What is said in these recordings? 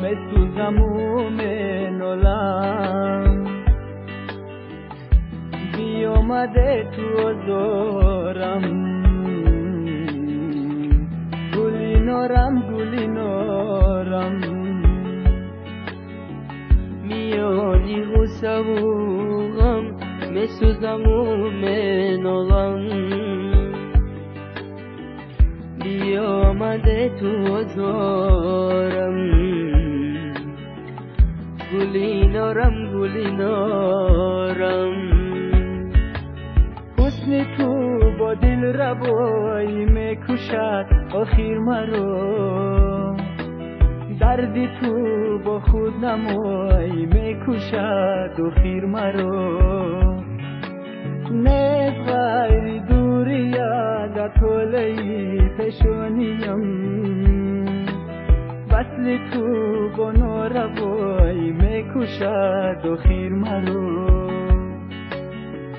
میسوزم و مینالم بیامده تو زارم گلی نارم میانی غصه و غم میسوزم و مینالم بیامده تو زارم گلی نارم حسن تو با دل ربایی میکشد آخر مرا دردی تو با خود نمایی میکشد آخر مرا نیست غیر دوری یاد طولی پیشونیم وصل تو با ناروایی میکشد آخر مرا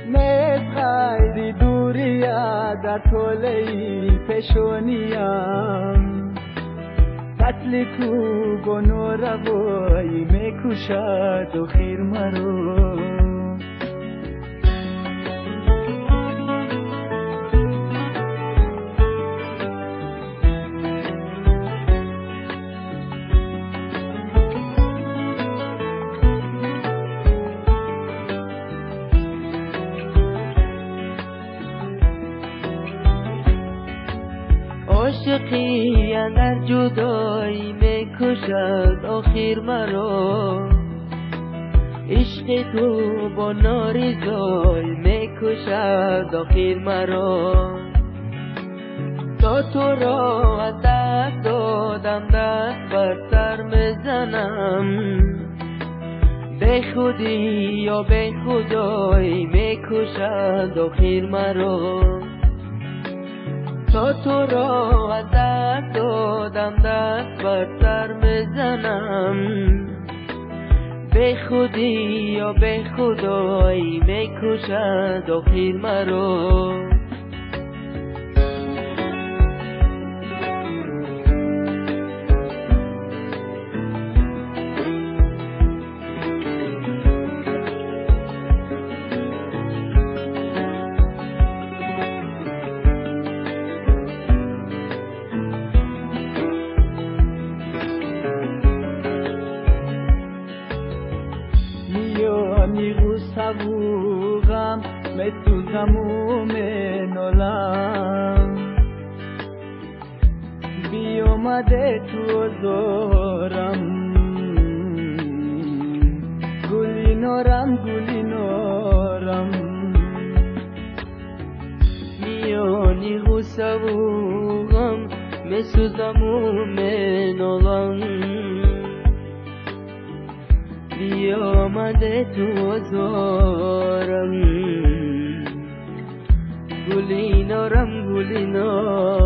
نیست غیر دوری یاد طولی پیشونیم وصل تو با ناروایی میکشد آخر مرا عاشقی اندر جدایی میکشد آخر مرا عشق تو با نارضایی میکشد آخر مرا تا تو را از دست دادم دست بر سر میزنم به خودی یا به خدایی میکشد آخر مرا تا تو را از دست دادم دست بر سر میزنم به خودی یا به خدایی میکشد آخر مرا میانی غصه و غم میسوزم و مینالم بیامده تو زارم گلی نارم میانی غصه و غم میسوزم و مینالم بیامده تو زارم گلی نارم گلی نارم